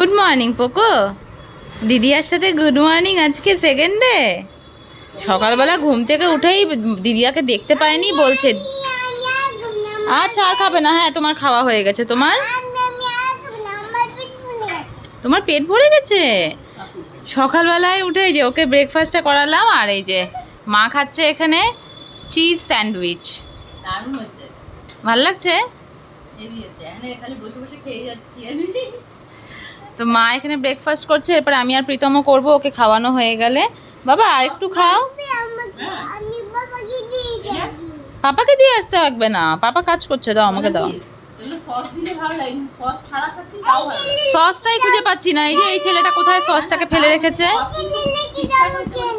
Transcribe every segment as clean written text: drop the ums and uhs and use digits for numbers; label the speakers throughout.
Speaker 1: Good morning Poco. দিদিয়ার সাথে good morning. আজকে second day. সকালবেলা ঘুম থেকে উঠেই দিদিয়াকে দেখতে পাইনি বলছে। আচ্ছা আর খাবে না? হ্যাঁ তোমার খাওয়া হয়ে গেছে। তোমার তোমার পেট ভরে গেছে। সকালবেলায় উঠে যে ওকে ব্রেকফাস্টটা করালাম, আর এই যে মা খাচ্ছে এখানে চিজ স্যান্ডউইচ।
Speaker 2: দারুণ হয়েছে,
Speaker 1: ভাল লাগছে।
Speaker 2: হেভি হয়েছে। আমি খালি বসে বসে খেয়ে যাচ্ছি আমি।
Speaker 1: তো মা এখানে ব্রেকফাস্ট করছে, এরপর আমি আর প্রীতমও করবো ওকে খাওয়ানো হয়ে গেলে। বাবা আর একটু খাও। পাপাকে দিয়ে আসতে লাগবে না, পাপা কাজ করছে। দাও আমাকে দাও।
Speaker 2: সস দিলে ভালো লাগে, সস ছাড়া খাচ্ছি তাও ভালো লাগে।
Speaker 1: সসটাই খুঁজে পাচ্ছি না। এই যে এই ছেলেটা কোথায় সসটাকে ফেলে রেখেছে।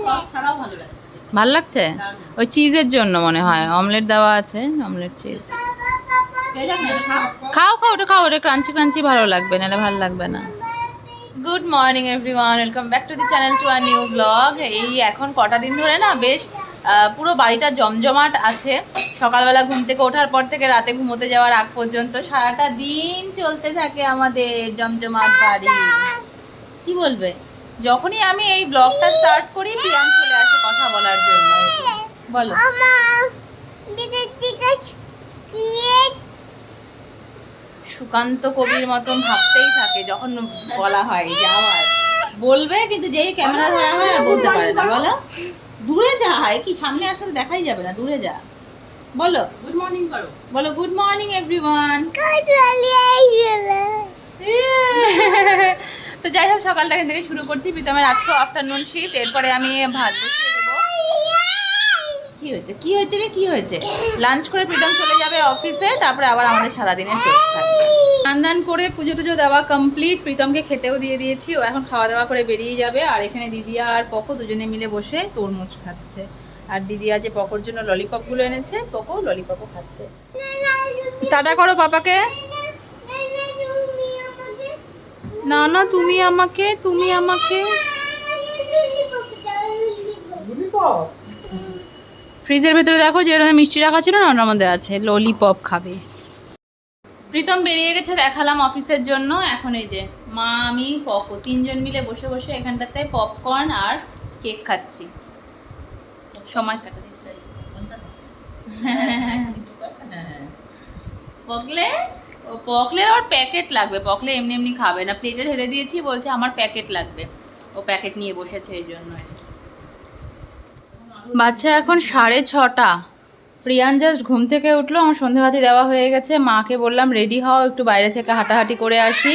Speaker 2: সস ছাড়াও ভালো লাগছে।
Speaker 1: ভাল লাগছে ওই চিজের জন্য মনে হয়। অমলেট দেওয়া আছে, অমলেট চিজ। খাও খাও, ওটা খাও, ওটা ক্রাঞ্চি ক্রাঞ্চি ভালো লাগবে, নাহলে ভালো লাগবে না। Good morning everyone, welcome back to the channel, to a new blog. এই এখন কটা দিন ধরে না বেশ পুরো বাড়িটা জমজমাট আছে। সকালবেলা ঘুম থেকে ওঠার পর থেকে রাতে ঘুমোতে যাওয়ার আগ পর্যন্ত সারাটা দিন চলতে থাকে আমাদের জমজমাট বাড়ি। কি বলবে? যখনই আমি এই ব্লগটা স্টার্ট করি প্রিয়ান চলে আসে কথা বলার জন্য। বলো। সুকান্ত কবির মতন ভাবতেই থাকে যখন বলা হয় যাওয়ার। বলবে কিন্তু যেই ক্যামেরা ধরা হয় আর বলতে পারে না। বলো। দূরে যায় কি, সামনে আসলে দেখাই যাবে না, দূরে যা। বলো
Speaker 2: গুড মর্নিং করো।
Speaker 1: বলো গুড মর্নিং এভরিওয়ান। তো যাই হোক, সকালটা এখান থেকে শুরু করছি। প্রীতমের আজকে আফটারনুন শিফট, এরপরে আমি ভাত বসিয়ে দেবো। কি হয়েছে কি হয়েছে রে, কি হয়েছে? লাঞ্চ করে প্রীতম চলে যাবে অফিসে, তারপরে আবার আমাদের সারাদিনের চোখ থাকবে। স্নান করে পুজো টুজো দেওয়া কমপ্লিট, প্রীতমকে খেতেও দিয়ে দিয়েছি। ও এখন খাওয়া দাওয়া করে বেরিয়ে যাবে। আর এখানে দিদিয়া আর পকো দুজনে মিলে বসে তরমুজ খাচ্ছে। আর দিদিয়া যে পকোর জন্য ললিপপগুলো এনেছে, পকো ললিপপও খাচ্ছে। টাটা করো পাপাকে। না না, তুমি আমাকে, তুমি আমাকে। ফ্রিজের ভেতরে দেখো যে মিষ্টি রাখা ছিল না, ওটার মধ্যে আছে ললিপপ খাবে। প্রীতম বেরিয়ে গেছে, দেখালাম অফিসের জন্য। এখন এই যে মা আমি পকো তিনজন মিলে বসে বসে এখানটাতে পপকর্ন আর কেক খাচ্ছি, সময় কাটাচ্ছি। পকলে ও পকলে আর প্যাকেট লাগবে। পকলে এমনি এমনি খাবে না, প্লেটে ঢেলে দিয়েছি, বলছে আমার প্যাকেট লাগবে। ও প্যাকেট নিয়ে বসেছে এই জন্য। বাচ্চা এখন 6:30। প্রিয়ান জাস্ট ঘুম থেকে উঠলো, আমার সন্ধেবাতি দেওয়া হয়ে গেছে। মাকে বললাম রেডি হও, একটু বাইরে থেকে হাঁটাহাঁটি করে আসি।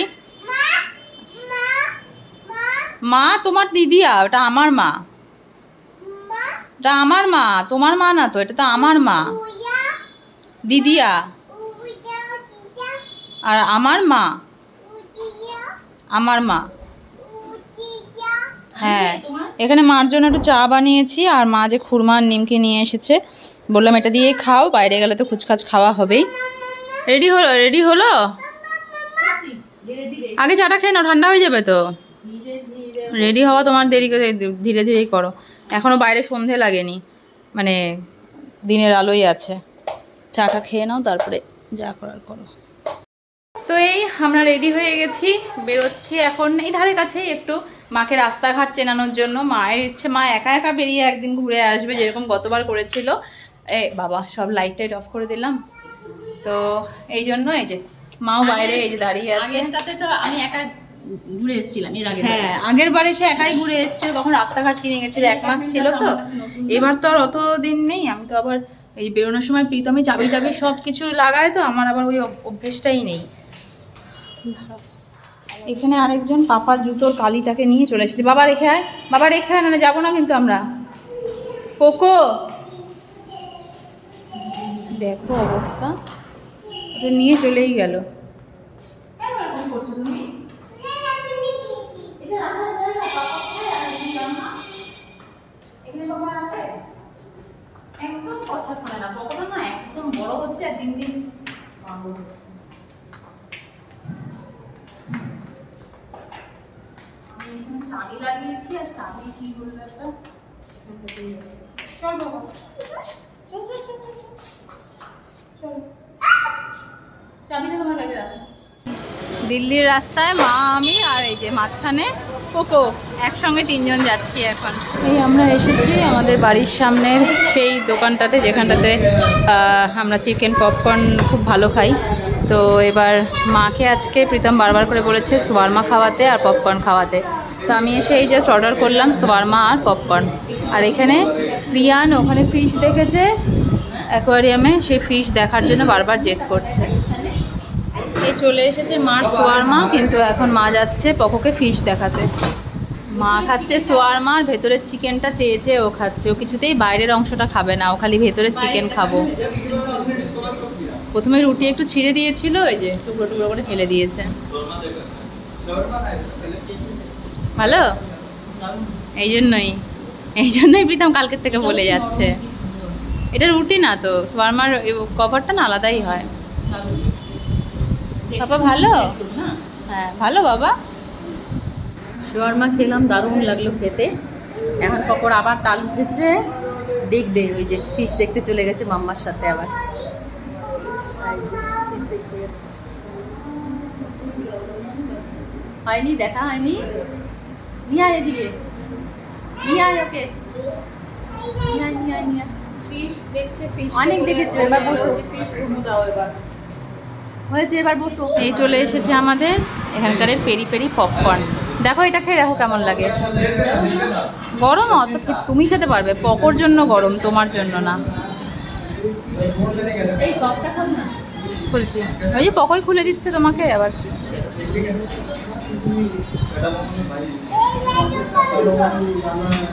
Speaker 1: মা তোমার দিদিয়া, ওটা আমার মা। এটা আমার মা, তোমার মা না তো, এটা তো আমার মা। দিদিয়া আর আমার মা, আমার মা। হ্যাঁ, এখানে মার জন্য একটু চা বানিয়েছি, আর মা যে খুরমা আর নিমকি নিয়ে এসেছে, বললাম এটা দিয়ে খাও, বাইরে গেলে তো কুচকাচ খাওয়া হবেই। রেডি হলো? রেডি হলো? আগে চাটা খেয়ে নাও, ঠান্ডা হয়ে যাবে তো। রেডি হওয়া তোমার দেরি করে, ধীরে ধীরেই করো। এখনো বাইরে সন্ধে লাগেনি, মানে দিনের আলোই আছে। চাটা খেয়ে নাও, তারপরে যা করার করো। তো এই আমরা রেডি হয়ে গেছি, বেরোচ্ছি এখন। এই ধারে কাছেই একটু মাকে রাস্তাঘাট চেনানোর জন্য। মায়ের ইচ্ছে মা একা একা বেরিয়ে একদিন ঘুরে আসবে, যেরকম গতবার করেছিল। বাবা সব লাইট টাইট অফ করে দিলাম। তো এই জন্য এই যে মাও বাইরে এই যে দাঁড়িয়ে আছে।
Speaker 2: তাতে তো আমি একা ঘুরে এসেছিলাম এর আগে।
Speaker 1: হ্যাঁ, আগের বারে সে একাই ঘুরে এসেছিল, তখন রাস্তাঘাট চিনে গেছিল, 1 মাস ছিল তো। এবার তো আর অত দিন নেই। আমি তো আবার এই বেরোনোর সময় প্রীতমই চাবি টাবি সব কিছু লাগায়, তো আমার আবার ওই অভ্যেসটাই নেই। এখানে আরেকজন পাপার জুতোর কালিটাকে নিয়ে চলে এসেছে। বাবা রেখে আয়, বাবা রেখে আয়, না যাবো না কিন্তু আমরা। পোকো দেখো অবস্থা, ওটা নিয়ে চলেই গেল। একদম কথা শোনে না, পকোটা না একদম বড় হচ্ছে আর দিন দিন পাগল হচ্ছে। আমি এখানে চাবি লাগিয়েছি, আর চাবি কি করলো একটা। চল বাবা, চল চল চল চল চল, চাবিটা তোমার কাছে রাখো। দিল্লির রাস্তায় মা, আমি আর এই যে মাঝখানে পোকো, একসঙ্গে তিনজন যাচ্ছি এখন। এই আমরা এসেছি আমাদের বাড়ির সামনের সেই দোকানটাতে, যেখানটাতে আমরা চিকেন পপকর্ন খুব ভালো খাই। তো এবার মাকে আজকে প্রীতম বারবার করে বলেছে শোয়ারমা খাওয়াতে আর পপকর্ন খাওয়াতে। তো আমি এসে এই জাস্ট অর্ডার করলাম শোয়ারমা আর পপকর্ন। আর এখানে প্রিয়ান ওখানে ফিশ দেখেছে অ্যাকোয়ারিয়ামে, সেই ফিশ দেখার জন্য বারবার জেদ করছে। এই চলে এসেছে মার শোয়ারমা, কিন্তু এখন মা যাচ্ছে পকোকে ফিশ দেখাতে। মা খাচ্ছে শোয়ারমা আর ভেতরের চিকেনটা চেয়েছে ও খাচ্ছে। ও কিছুতেই বাইরের অংশটা খাবে না, ও খালি ভেতরের চিকেন খাবো। প্রথমে রুটি একটু ছিঁড়ে দিয়েছিল, এই যে টুকরো টুকরো করে ফেলে দিয়েছে। ভালো, এই জন্যই প্রীতম কালকের থেকে বলে যাচ্ছে। এটা রুটি না তো, শোয়ারমার কভারটা না আলাদাই হয়। বাবা ভালো? হ্যাঁ ভালো বাবা। শোয়ারমা খেলাম, দারুণ লাগলো খেতে। এখন পকোড়া আবার তাল উঠেছে, দেখবে ওই যে ফিশ দেখতে চলে গেছে মাম্মার সাথে আবার। ফিশ দেখতে গেছে, হয়নি, দেখা হয়নি। নিয়ে আয় এদিকে, নিয়ে আয় ওকে, ফিশ দেখছে, ফিশ অনেক দেখেছে। এবার বসো, ফিশ দাও এবার হয়েছে, এবার বসো। এই চলে এসেছে আমাদের এখানকার পেরি পেরি পপকর্ন। দেখো এটা খেয়ে দেখো কেমন লাগে। গরম অত তুমি খেতে পারবে, পকোর জন্য গরম, তোমার জন্য না। এই সসটা খাও না, খুলছি। ওই যে পকোই খুলে দিচ্ছে তোমাকে আবার।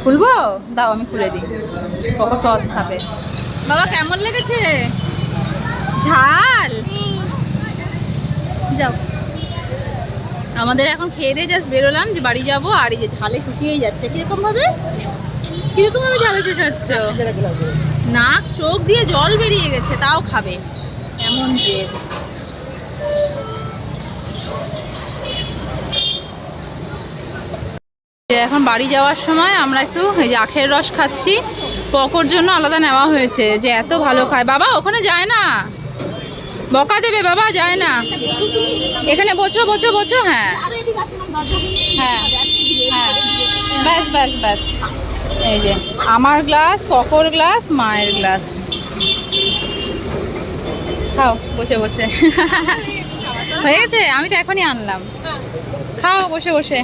Speaker 1: খুলবো, দাও আমি খুলে দিই। পকো সস খাবে। বাবা কেমন লেগেছে? ঝাল? যাও, আমাদের এখন খেয়ে দিয়ে জাস্ট বেরোলাম যে বাড়ি যাবো। আর এই যে ঝালে শুকিয়েই যাচ্ছে। কিরকম ভাবে ঝালে শুকাচ্ছ? নাক চোখ দিয়ে জল বেরিয়ে গেছে, তাও খাবে, এমন জেদ। এখন বাড়ি যাওয়ার সময় আমরা একটু এই যে আখের রস খাচ্ছি। পকোর জন্য আলাদা নেওয়া হয়েছে, যে এত ভালো খায়। বাবা ওখানে যায় না, বকা দেবে বাবা, যায় না। এখানে বোঝো বোঝো বোঝো। হ্যাঁ হ্যাঁ হ্যাঁ, ব্যাস ব্যাস ব্যাস। এই যে আমার গ্লাস, পকোর গ্লাস, মায়ের গ্লাস। খাও বসে বসে। হয়ে গেছে, আমি তো এখনই আনলাম। খাও বসে বসে।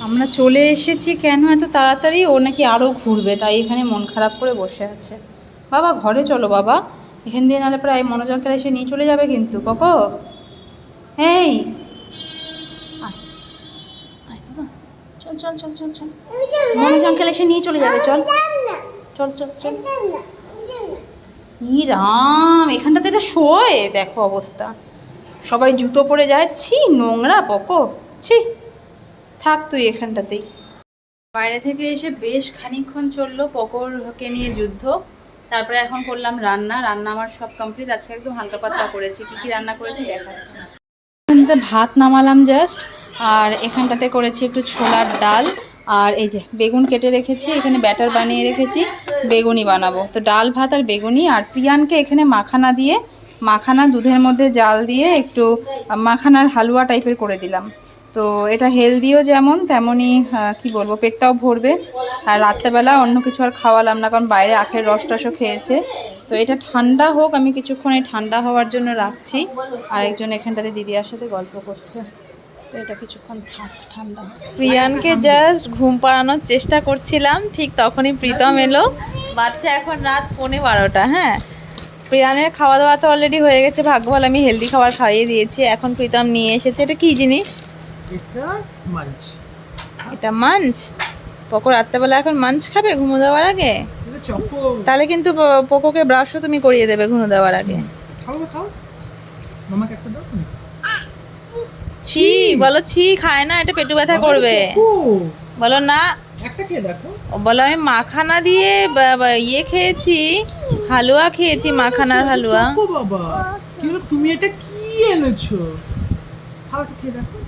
Speaker 1: আমরা চলে এসেছি কেন এত তাড়াতাড়ি? ও নাকি আরও ঘুরবে, তাই এখানে মন খারাপ করে বসে আছে। বাবা ঘরে চলো বাবা, এখান দিয়ে নাহলে প্রায় মনোজঙ্কেল এসে নিয়ে চলে যাবে কিন্তু। পকো এই বাবা, চল চল চল চল চল, মনোজঙ্কেল এসে নিয়ে চলে যাবে। চল চল চল চল। ই রাম, এখানটাতে এটা শোয়, দেখো অবস্থা। সবাই জুতো পরে যায়, ছি নোংরা পকো, ছি। থাক তুই এখানটাতেই। বাইরে থেকে এসে বেশ খানিকক্ষণ চললো পকোরকে নিয়ে যুদ্ধ। তারপরে এখন করলাম রান্না। আমার সব কমপ্লিট। আজকে একদম হালকা পাতলা করেছি। কি কি রান্না করেছি দেখাচ্ছি। এখানটাতে ভাত নামালাম জাস্ট, আর এখানটাতে করেছি একটু ছোলার ডাল। আর এই যে বেগুন কেটে রেখেছি, এখানে ব্যাটার বানিয়ে রেখেছি, বেগুনি বানাবো। তো ডাল ভাত আর বেগুনি। আর প্রিয়ানকে এখানে মাখানা দুধের মধ্যে জাল দিয়ে একটু মাখানার হালুয়া টাইপের করে দিলাম। তো এটা হেলদিও যেমন তেমনই কি বলবো, পেটটাও ভরবে। আর রাত্রেবেলা অন্য কিছু আর খাওয়ালাম না, কারণ বাইরে আখের রস টসও খেয়েছে। তো এটা ঠান্ডা হোক, আমি কিছুক্ষণ এই ঠান্ডা হওয়ার জন্য রাখছি। আর একজন এখানটাতে দিদিয়ার সাথে গল্প করছে, তো এটা কিছুক্ষণ থাক ঠান্ডা। প্রিয়ানকে জাস্ট ঘুম পাড়ানোর চেষ্টা করছিলাম, ঠিক তখনই প্রীতম এলো। বাচ্চা এখন রাত 11:15। হ্যাঁ, প্রিয়ানের খাওয়া দাওয়া তো অলরেডি হয়ে গেছে, ভাগ্য ভালো আমি হেলদি খাবার খাইয়ে দিয়েছি। এখন প্রীতম নিয়ে এসেছে, এটা কি জিনিস? এটা মাঞ্চ। পকো রাত্রেবেলা এখন মাঞ্চ খাবে ঘুমো দেওয়ার আগে? তাহলে কিন্তু পকোকে ব্রাশও তুমি করিয়ে দেবে ঘুমো দেওয়ার আগে। ছি বলো, ছি খায় না, এটা পেটু ব্যথা করবে। বলো না, বলো আমি মাখানা দিয়ে ইয়ে খেয়েছি, হালুয়া খেয়েছি, মাখানার হালুয়া।
Speaker 3: তুমি এটা কি এনেছো? খাও, খেয়ে দেখো।